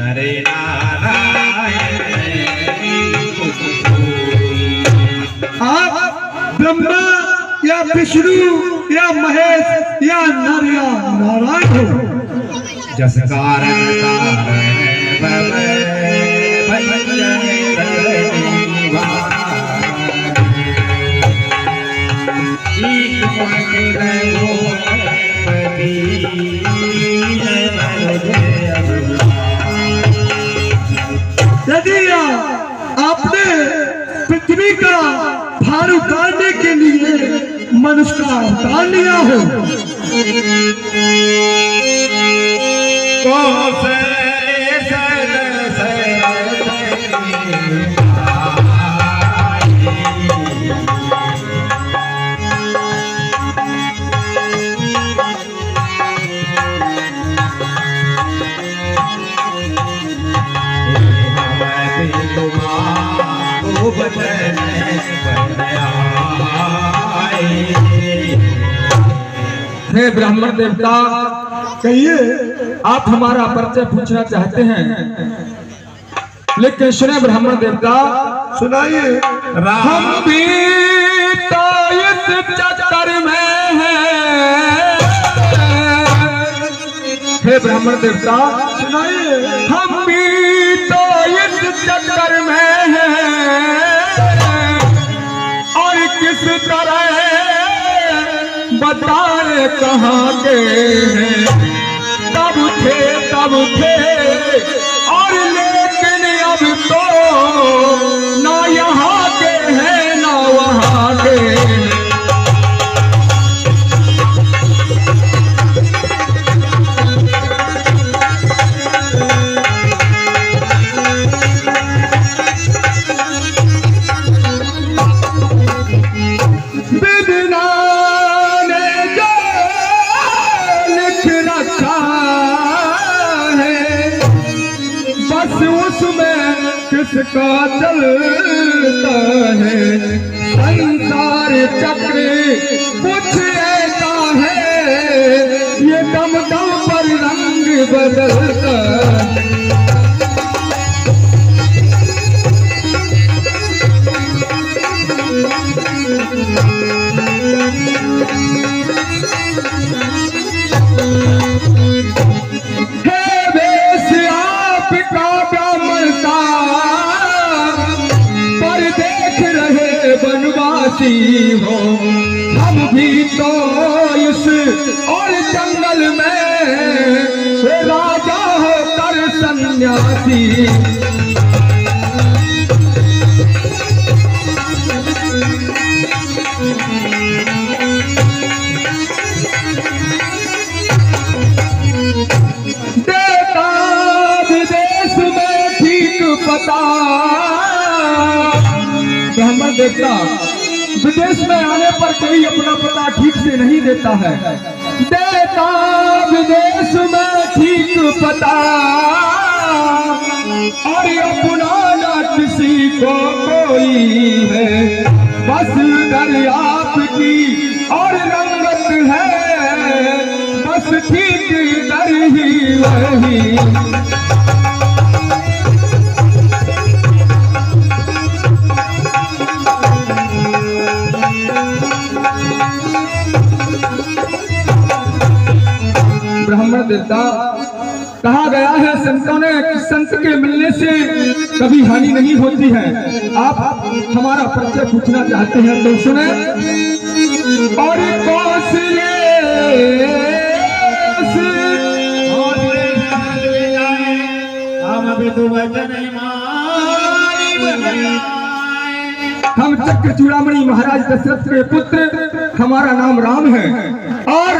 हरे नारायण। आप ब्रह्मा या विष्णु या महेश या नर या नारायण हो। जस कारण यदि आपने पृथ्वी का भार उतारने के लिए मनुष्य का अवतार लिया हो हे ब्राह्मण देवता, कहिए आप हमारा परिचय पूछना चाहते हैं, लेकिन सुने ब्राह्मण देवता, सुनाइए। हम भी तो इस चक्कर में हैं। हे ब्राह्मण देवता, सुनाइए। हम भी तो इस चक्कर में हैं और किस तरह बताए कहाँ के हैं। तब थे और लेकिन अब तो ना यहाँ के हैं ना वहाँ के हैं। किसका चलता है संसार चक्र, कुछ ऐसा है ये दम दम पर रंग बदलता है। हो हम भी तो इस और जंगल में राजा होकर सन्यासी। देता विदेश में ठीक पता, ब्राह्मण देवता, विदेश में आने पर कोई अपना पता ठीक से नहीं देता है। देता विदेश में ठीक पता और अपना ना किसी को कोई है। बस घर आपकी और रंगत है, बस ठीक कर ही वही। ब्राह्मण देवता, कहा गया है संतों ने कि संत के मिलने से कभी हानि नहीं होती है। आप हमारा परिचय पूछना चाहते हैं तो सुने। और हम चक्र चूड़ामणि महाराज दशरथ के पुत्र, हमारा नाम राम है और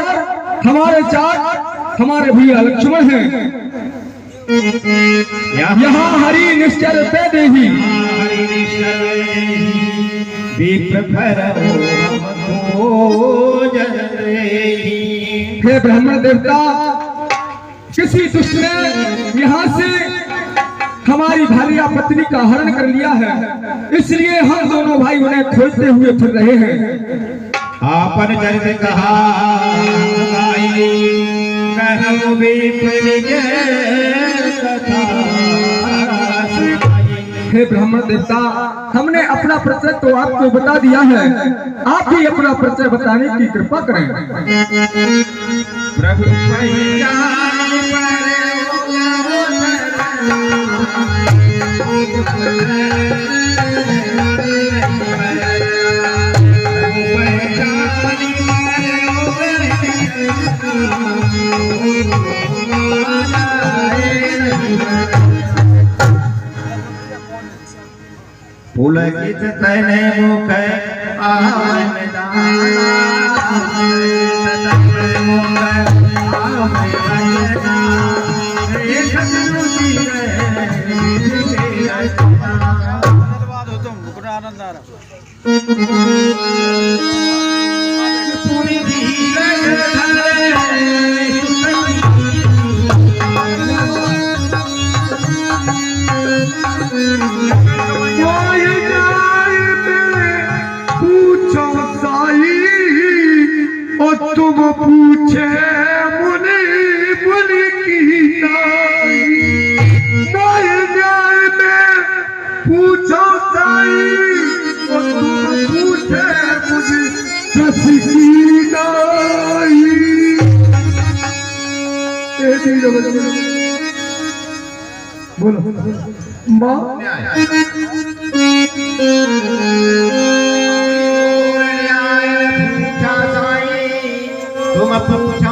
हमारे चार हमारे भैया लक्ष्मण हैं। यहाँ हरि निश्चल पे देही हे ब्राह्मण देवता, किसी दुष्ट ने यहाँ से हमारी भार्या पत्नी का हरण कर लिया है, इसलिए हम दोनों भाई उन्हें खोजते हुए फिर रहे हैं। आपन चरित कहा कहूँ भी कथा हे ब्राह्मण देवता, हमने अपना परिचय तो आपको बता दिया है, आप ही अपना परिचय बताने की कृपा करें। प्रभु पहचान पुलकित तने मुख आवन दाना ततः मुख आवन वंदना हे सतनुति रे धन्यवाद हो तुम मुकुट आनंद आ रहा पूरी धीरज धरे तुम पूछे मुनि मुनि की न्याय न्याय में पूछो साई और तुम पूछे मुझे जस की नाई। बोलो माँ तुम पूछो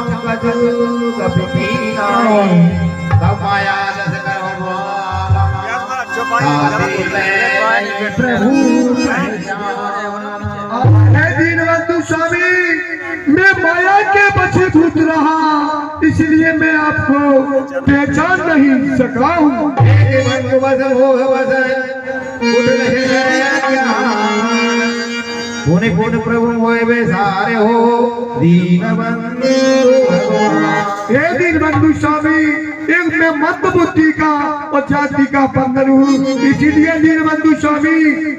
कभी कीना तब माया दस करो प्रभु दीनबंधु स्वामी, मैं माया के वशीभूत रहा, इसलिए मैं आपको पहचान नहीं सका हूँ। पुण्य पुण्य प्रभु होए सारे हो दीनबंधु भगवान। हे दीनबंधु स्वामी, एक मैं मत बुद्धि का और जाति का बंधन हूँ, इसीलिए दीनबंधु स्वामी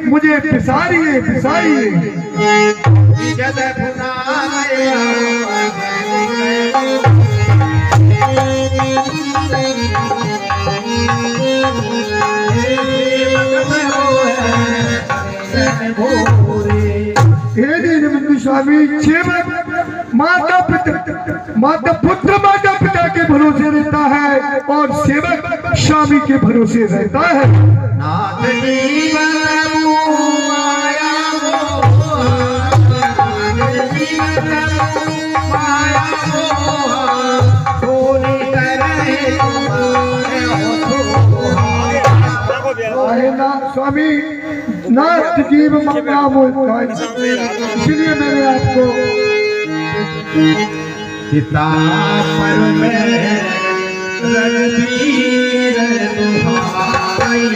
मुझे पिसारिए पिसारिए। हे दीनबंधु स्वामी, माता पुत्र माता पिता के भरोसे रहता है और सेवक स्वामी के भरोसे रहता है। नाथ जीवन माया स्वामी नाथ जीव मंगा बोलता है, इसलिए मैंने आपको पिता पर में रणबीर दुहाई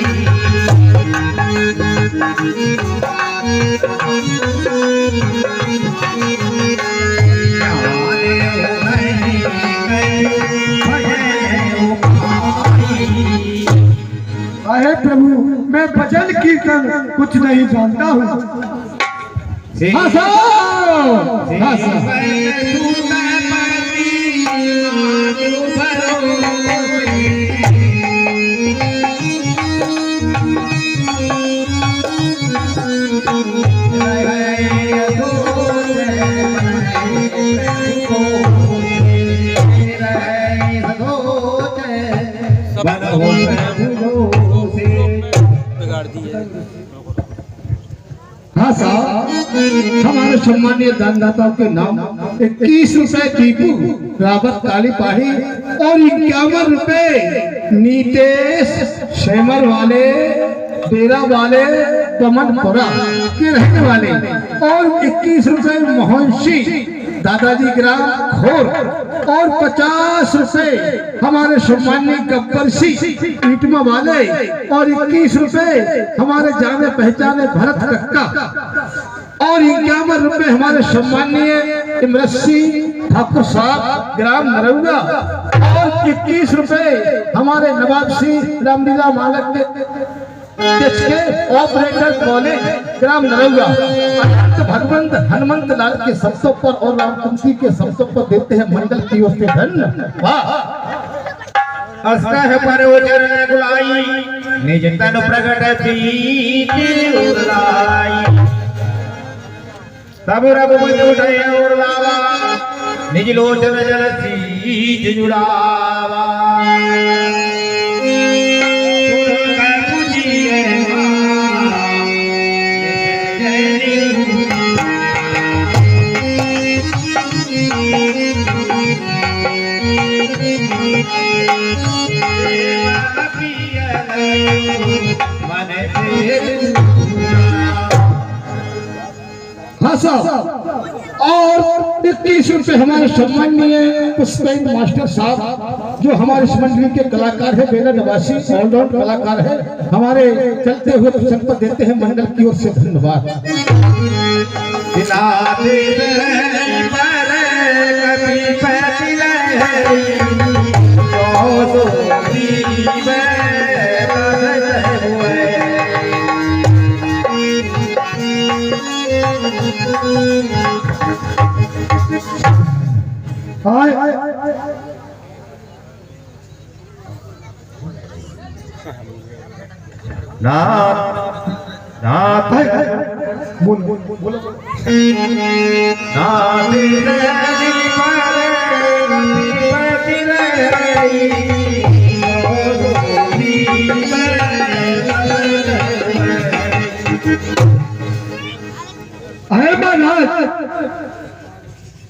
आहे प्रभु, मैं भजन कीर्तन कुछ नहीं जानता हूँ। हाँ साहब, हाँ साहब। हाँ साहब, हमारे सम्मानीय दानदाताओं के नाम 21 रुपए दीपू रावत काली पाही और 51 रुपए नीतेश शेमर वाले डेरा वाले कमनपुरा के रहने वाले और 21 रुपए मोहनसी दादाजी ग्राम खोर और 50 रुपए हमारे सम्मानीय गब्बर सिंह ईटमा वाले और 21 रुपए हमारे जाने पहचाने भरत कक्का और 51 रुपए हमारे सम्मानीय इमरत सिंह ठाकुर साहब ग्राम नरौगा और 21 रुपए हमारे नवाब सिंह रामलीला मालक के ऑपरेटर कॉलेज ग्राम नरौगा भगवंत हनुमंत लाल के शब्दों पर और रामकुंसी के शब्दों पर देते हैं मंडल की ओर से धन्यवाद। अस्तः परोचरण गुलाई निज तन प्रगट प्रीति उड़लाई तब रघुपति उठे और लावा निज लोचन जल सीज जुड़ावा हाँ साहब, और 21 रुपए हमारे सम्माननीय पुष्पेंद्र मास्टर साहब जो हमारे इस मंडली के कलाकार है, बेला निवासी ऑलराउंड कलाकार है, हमारे चलते हुए प्रसंग पर देते हैं मंडल की ओर से धन्यवाद।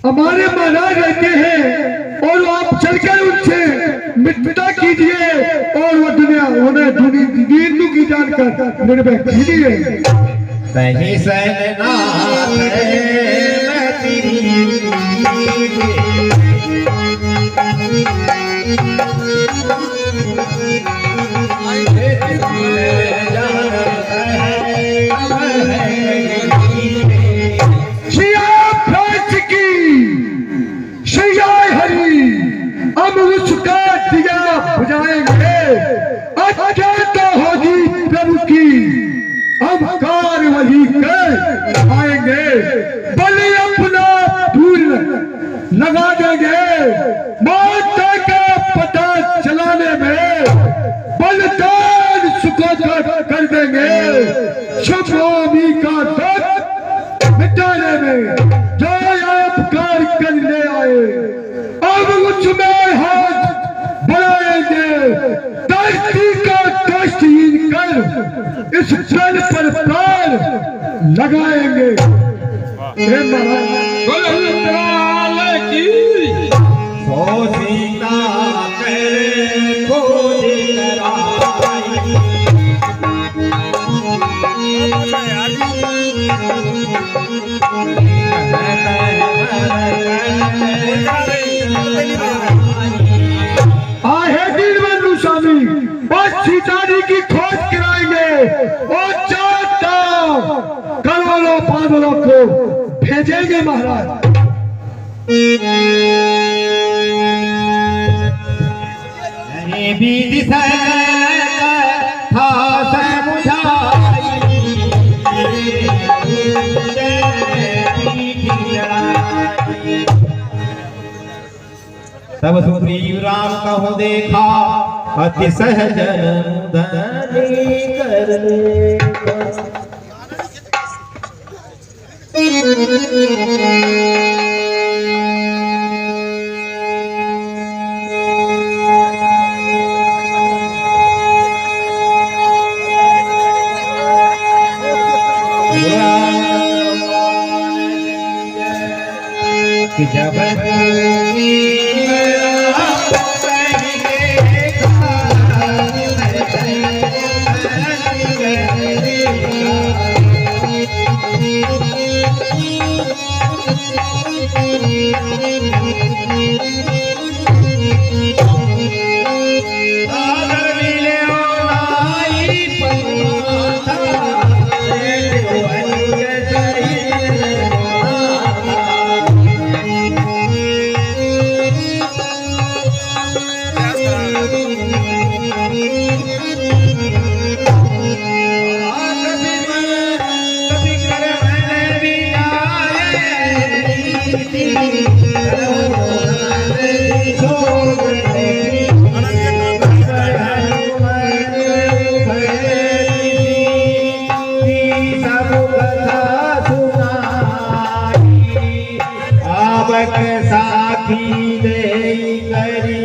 हमारे महाराज रहते हैं और आप चलकर उनसे मित्रता कीजिए और वो दुनिया उन्हें दीनू की जानकर निर्भय कीजिए। सही सहनाथ मैं तेरी अब उसका दिया बुझाएंगे, अजयता होगी प्रभु की, अब कार वही कर आएंगे, बलि अपना दूर लगा देंगे, माता का पता चलाने में बलिदान सुखोदय कर देंगे, शुभोमी का दुख मिटाने में जो आप कार्य करने आए, अब उसमें हाथ बढ़ाएंगे, धरती का कष्टहीन कर इस जल पर प्राण लगाएंगे। सीताजी की खोज कराएंगे और करोड़ों पागलों को भेजेंगे महाराज। तब सुग्रीव राम कहो देखा अति सहजन धनी कर कि जब साथी दे करी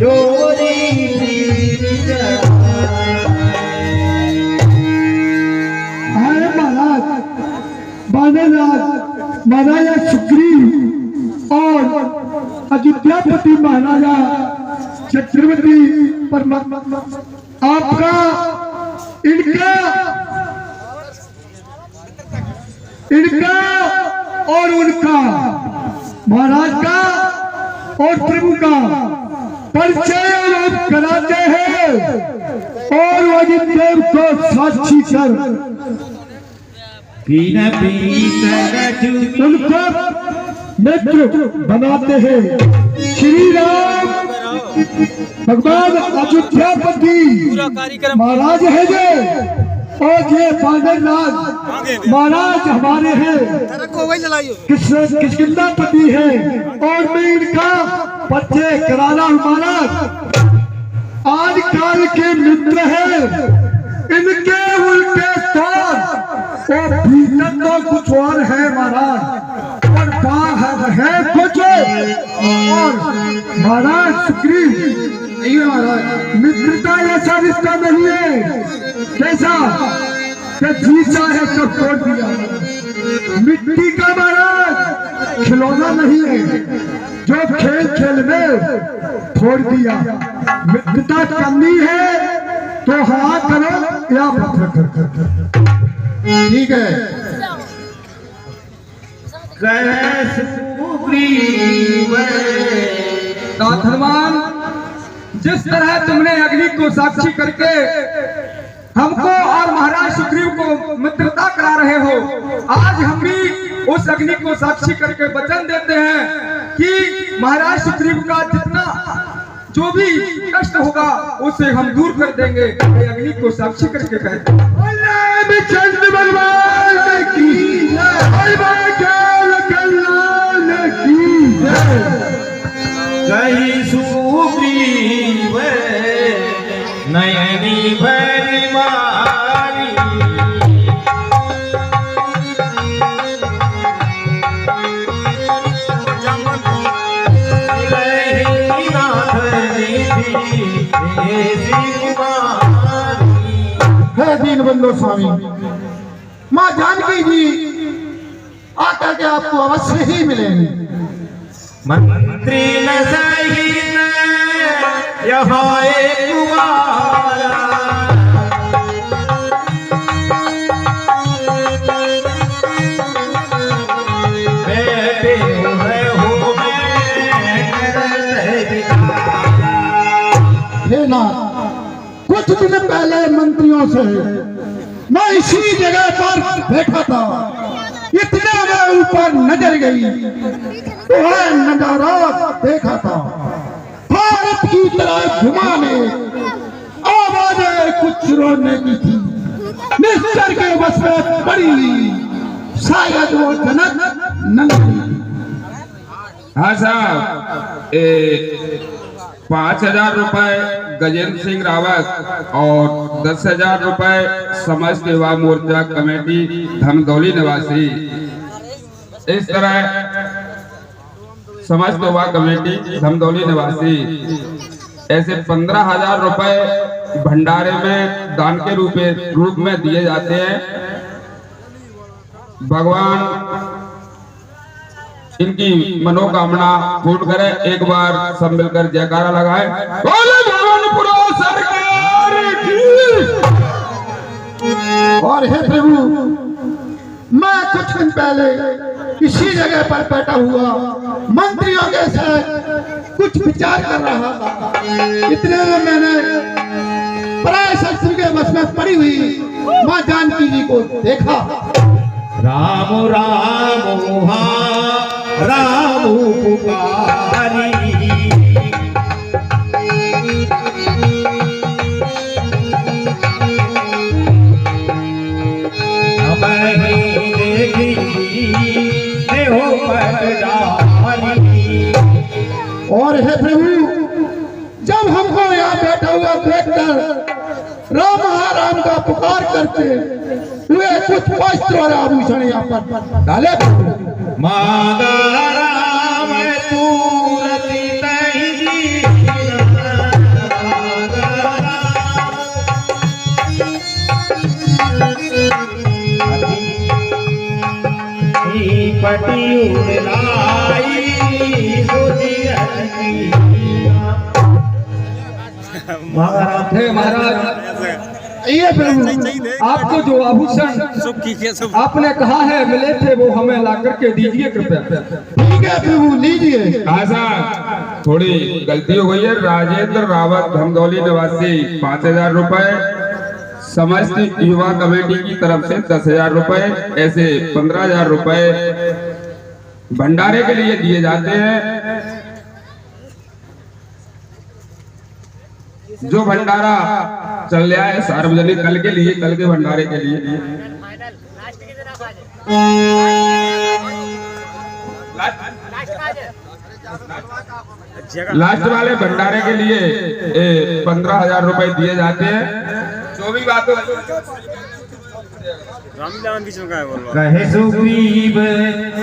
जोरी आए महाराज महाराजा सुग्रीव और अयोध्यापति महाराजा चक्रवर्ती परमात्मा आपका इनका और उनका महाराज का और प्रभु का परिचय आप कराते हैं और अजिदेव को साक्षी कर उनको मित्र बनाते हैं। श्री राम भगवान अयोध्यापति महाराज है जो और ये बादलराज महाराज हमारे हैं किष्किंधापति है और मैं इनका परिचय कराना महाराज आज काल के मित्र है इनके उल्टे तौर और भीतर तो कुछ और है महाराज और बाहर है कुछ और महाराज सुग्रीव नहीं महाराज मित्रता ऐसा रिश्ता नहीं है कैसा जीता है तब तोड़ दिया मिट्टी का महाराज खिलौना नहीं है जो खेल खेल में फोड़ दिया मित्रता करनी है तो हाँ करो या पत्थर कर ठीक है। हनुमान जिस तरह तुमने अग्नि को साक्षी करके हमको और महाराज सुग्रीव को मित्रता करा रहे हो आज हम भी उस अग्नि को साक्षी करके वचन देते हैं कि महाराज सुग्रीव का जितना जो भी कष्ट होगा उसे हम दूर कर देंगे। ये अग्नि को साक्षी करके कहते हैं नयनी भरी मारी है दीनबंधु स्वामी माँ जानकी जी आकर के आपको अवश्य ही मिलेंगे। मंत्री न सही न यहाँ एक कुमारा बैठे हुए हो हे नाथ कुछ दिन पहले मंत्रियों से मैं इसी जगह पर बैठा था इतने में ऊपर नजर गई तो है नजारा देखा था भारत की तरह घुमाने आवाजें कुछ रोने की थी निश्चर के बस में पड़ी शायद वो जनक नंदी। हाँ साहब 5,000 रुपए गजेंद्र सिंह रावत और 10,000 रुपए समाज सेवा मोर्चा कमेटी धमदौली निवासी इस तरह समाज सेवा कमेटी धमदौली निवासी ऐसे 15,000 रुपए भंडारे में दान के रूप में दिए जाते हैं। भगवान इनकी मनोकामना पूर्ण करे। एक बार सब मिलकर जयकारा लगाए। बोले भगवानपुरा सरकार की। और हे प्रभु मैं कुछ दिन पहले इसी जगह पर बैठा हुआ मंत्रियों के साथ कुछ विचार कर रहा था इतने में मैंने पराय शस्त्र के बस में पड़ी हुई माँ जानकी जी को देखा। राम राम राम पुकारी और हे प्रभु जब हमको यहाँ बैठा हुआ देखकर राम राम का पुकार करते हुए कुछ वस्त्र और आभूषण यहाँ पर डाले मांगा राम तू पटी उड़लाई सोची हटकी महाराज। हे महाराज, ये प्रभु आपको जो आभूषण आपने कहा है मिले थे वो हमें ला करके दीजिए कृपया। ठीक है प्रभु, लीजिए। ऐसा थोड़ी गलती हो गई है। राजेंद्र रावत धमदौली निवासी 5,000 रुपए, समस्त युवा कमेटी की तरफ से 10,000 रुपए, ऐसे 15,000 रुपए भंडारे के लिए दिए जाते हैं। जो भंडारा चल रहा है सार्वजनिक कल के लिए, कल के भंडारे के लिए। लास्ट वाले भंडारे के लिए 15,000 रुपए दिए जाते हैं। जो भी बात हो कहे सुग्रीव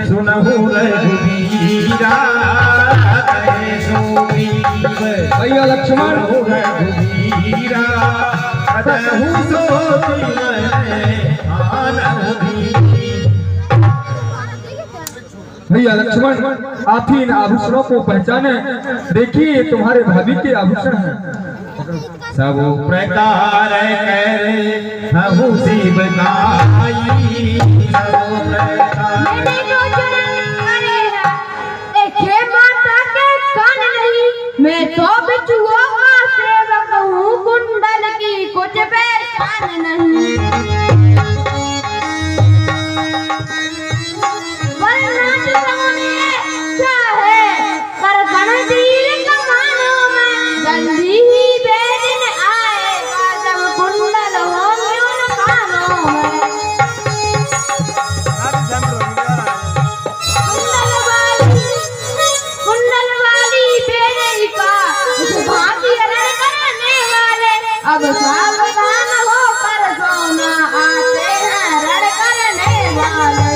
सुनहु रघुवीरा, कहे सुग्रीव भैया लक्ष्मण रघुवीरा, कतहु सोचि मैं आनंदी। भैया लक्ष्मण, आप ही इन आभूषणों को पहचाने। देखिए ये तुम्हारे भाभी के आभूषण हैं। सब प्रकार करे हहु शिव गाई, सब प्रकार मैंने जो जन्म करे हैं, देखे माता के कान नहीं। मैं तो बिचुआ का सेवक हूँ, कुंडल की कुछ पहचान नहीं। वरना तुमने चाहे कर गणतीर कमानों में, जल्दी ही बेदिन आएगा जब कुंडल होंगे उन कानों में। कुंडल वाली बेड़े का भांति रण करने वाले, अब सावधान होकर सोना आते हैं रण करने वाले।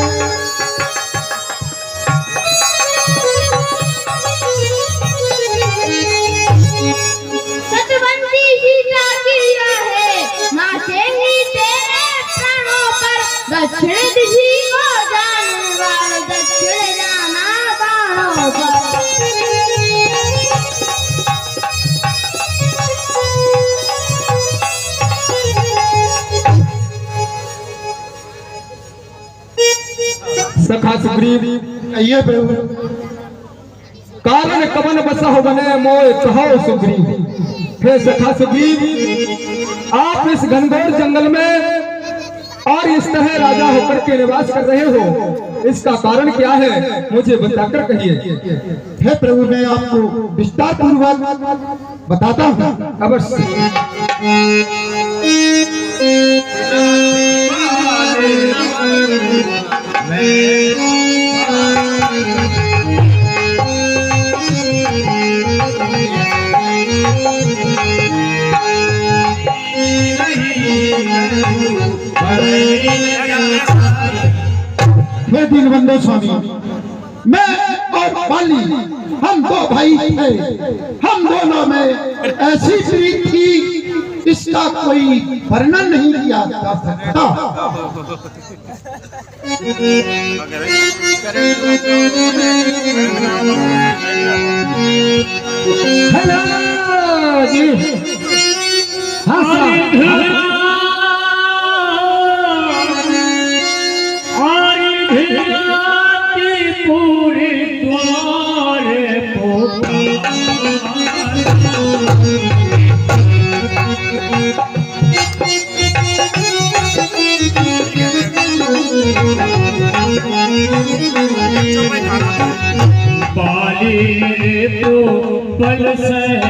सतबंदी गीता किया है, नाचेंगी तेरे प्राणों पर। दक्षिण दिशा को जाने वाले, दक्षिण जाना बाणों पर। सखा सुग्रीव, ये प्रभु कारण कवन बसह बने मोय कहो सुग्रीव। हे सखा सुग्रीव, आप इस घनघोर जंगल में और इस तरह राजा होकर के निवास कर रहे हो, इसका कारण क्या है मुझे बताकर कहिए। हे प्रभु, मैं आपको विस्तार पूर्वक बताता हूँ। अवश्य। हे दीनबंधु स्वामी, मैं और बाली हम दो भाई थे। हम दोनों में ऐसी प्रीति थी, इसका कोई वर्णन नहीं किया जा सकता। हेलो जी। हाँ साहब। पूरे द्वार बाली तो बल सह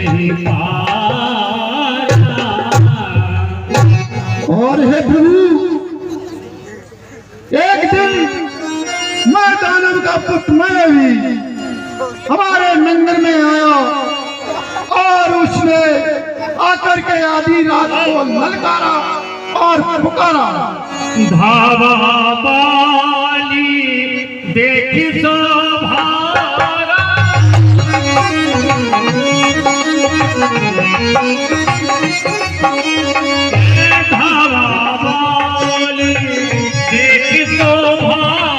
नहीं पाता। और हे प्रभु, एक दिन मैं दानव का पुत्र मैं भी हमारे मंदिर में आया और उसने आकर के आधी रात को ललकारा और पुकारा, धावा बाली देखी शोभारा। धावा बाली देखी शोभारा।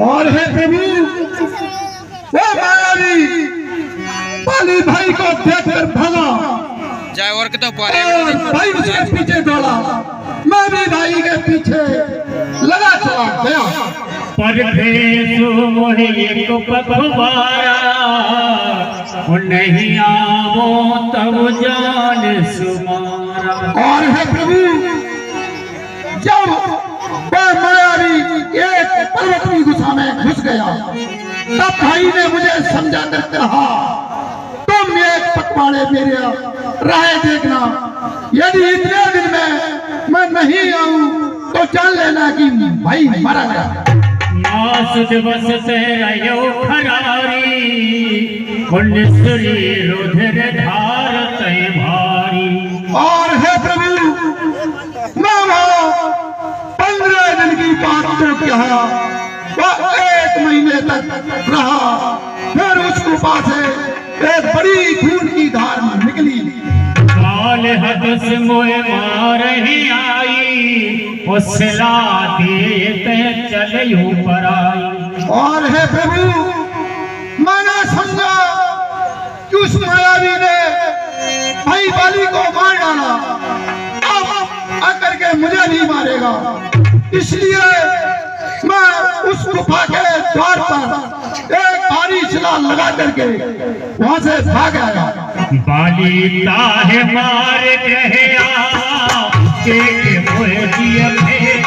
और है प्रभु वो मायावी बाली भाई को देखकर भागा जय और के तो और भाई उसके पीछे दौड़ा, मैं भी भाई के पीछे लगा चला गया। परदेसु मोहे एक पखवारा नहीं आवो तब जान सुमारा। और है प्रभु जब वह मायावी एक पर्वत की गुफा में घुस गया, तब भाई ने मुझे समझा कर कहा, तुम एक पखवाड़े मेरे राह देखना, यदि इतने दिन में मैं नहीं आऊं तो जान लेना कि भाई मरा गया। मास दिवस से रयो खरारी पुण्यश्री रुधिर धार तय भारी। और है प्रभु मैं वहाँ 15 दिन की बात तो क्या, वह 1 महीने तक रहा, फिर उस गुफा से एक बड़ी खून की धार निकली। काल हद से मोए मार ही आई, उसला देते चले ऊपर आई। और है प्रभु मैंने समझा कि उस मायावी ने भाई बाली को मार डाला, अब आकर के मुझे नहीं मारेगा, इसलिए मैं उस गुफा के द्वार पर एक भारी शिला लगा करके वहां से भाग आया। बाली ताहे मार गया एक मोए दिए भेद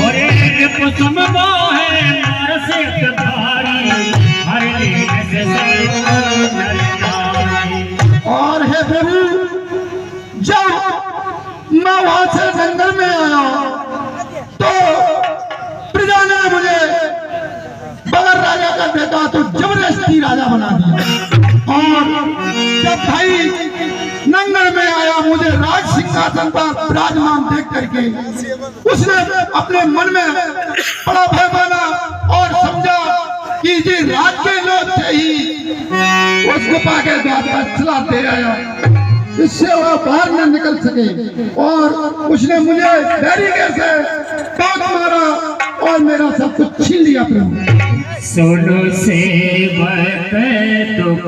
और एक कुसुम है मार से भारी हर लेने से और है प्रभु जब मैं वहां से जंगल में आया तो प्रजा ने मुझे बगैर राजा का देखा तो जबरदस्ती राजा बना दिया, और जब भाई नंगल में आया मुझे राज सिंहासन पर विराजमान देख करके उसने अपने मन में बड़ा भय माना और समझा कि जी राज के लोग थे ही उस गुफा के द्वार पर चला दे आया, इससे वह बाहर न निकल सके, और उसने मुझे तरीके से काट मारा और मेरा सब कुछ छीन लिया। प्रभु सुनो सेवक दुख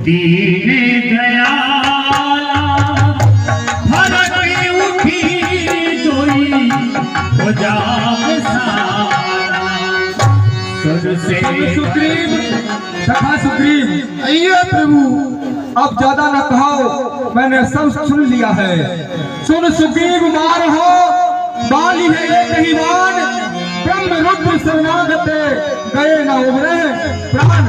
दीने दयाला भरत उठी दोई हो जाव सारा। सुन सुग्रीव सखा सुग्रीव, आइए प्रभु अब ज्यादा न कहो, मैंने सब सुन लिया है। सुन सुग्रीव मार हो बाली है ये कहीवान, ब्रह्म रुद्र शरणागते गए न उभरे प्राण।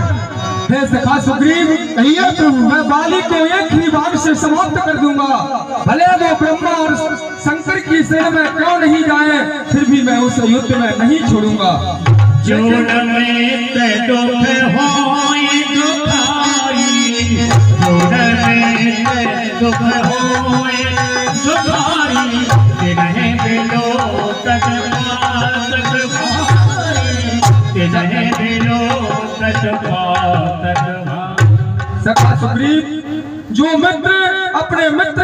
हे सखा सुग्रीव, आइए प्रभु मैं बाली को एक ही बार से समाप्त कर दूंगा, भले वो ब्रह्मा और शंकर की सेना में क्यों नहीं जाए, फिर भी मैं उस युद्ध में नहीं छोड़ूंगा। जोड़ में ते दुख होए दुखारी, जोड़ में ते दुख होए दुखारी, तिन्हें बिलो तक पातक भारी, तिन्हें बिलो तक पातक भारी। सखा सुग्रीव, जो मित्र अपने मित्र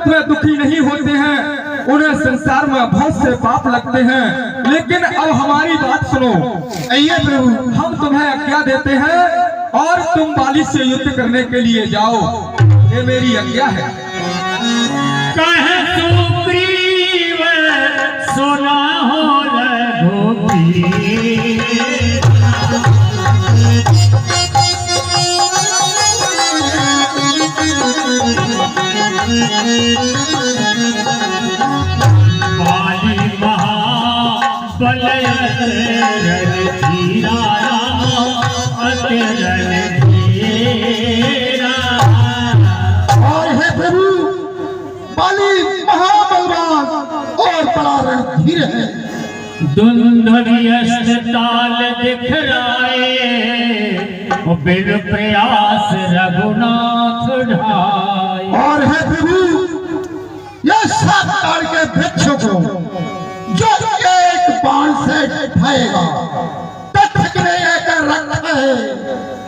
में दुखी नहीं होते हैं उन्हें संसार में बहुत से पाप लगते हैं, लेकिन अब हमारी बात सुनो। आइए प्रभु हम तुम्हें आज्ञा देते हैं और तुम बाली से युद्ध करने के लिए जाओ, ये मेरी आज्ञा है। कहे सुग्रीव सुना हो रघुबीर, बाली महाबल रणधीरा अति रणधीरा। और है प्रभु बाली महाबलवान और बड़ा रणधीर है। दुंदुभि ताल दिखराए बिन प्रयास रघुनाथ ढाए। और है प्रभु यह 7 ताड़ के वृक्षों को जो एक बाण से ढाएगा, तथ्य ने रखा है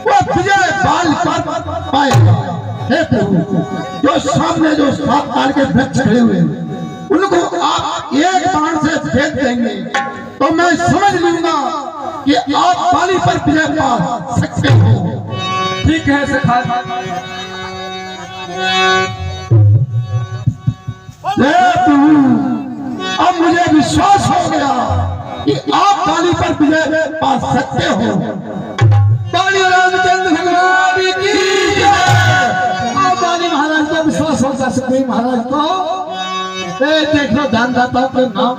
वो विजय बाल कर पाएगा। हे प्रभु, जो सामने जो 7 ताल के वृक्ष खड़े हुए हैं उनको आप एक बाण से फेंक देंगे तो मैं समझ लूंगा कि आप बाली पर विजय पा सकते हो। ठीक है सखा। हे प्रभु, अब मुझे विश्वास हो गया कि आप बाली पर विजय पा सकते हो। बाली रामचंद्र भगवान की जय। आप बाली महाराज को विश्वास होगा सुखदेव महाराज को। देख लो दानदाताओं के नाम,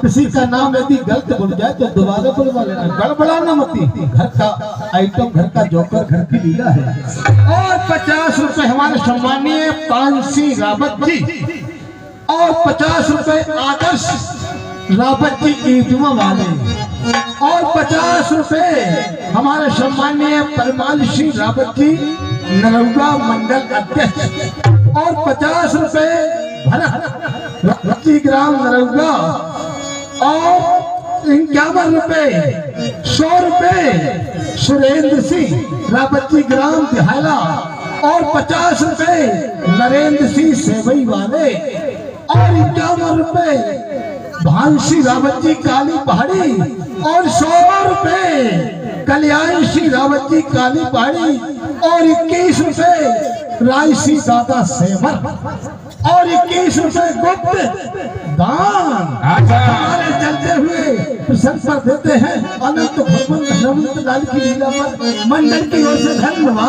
किसी का नाम यदि गलत बोल जाए तो दोबारा बोलवा लेना, गड़बड़ाना मत। घर का आइटम, घर का जोकर, घर की लीला है। और 50 रुपए हमारे सम्मानीय पानसी रावत जी और 50 रुपए आदर्श रावत जी ईटवा वाले और 50 रुपए हमारे सम्मानीय परमाल सिंह रावत जी नरौगा मंडल अध्यक्ष और 50 रुपए भरत ग्राम नरौगा और 51 रुपए 100 रुपए सुरेंद्र सिंह रावत जी ग्राम दिहाड़ा और 50 रुपए नरेंद्र सिंह सेवई वाले और 51 रुपए भानसी रावत जी काली पहाड़ी और 100 रुपए कल्याण सिंह रावत जी काली पहाड़ी और 21 रुपए राय सिंह दादा सेवर और 21 रुपए गुप्त दान हमारे चलते हुए प्रसन्न पर देते हैं। अनंत भगवान लाल की लीला पर मंडल की ओर से धन्यवाद।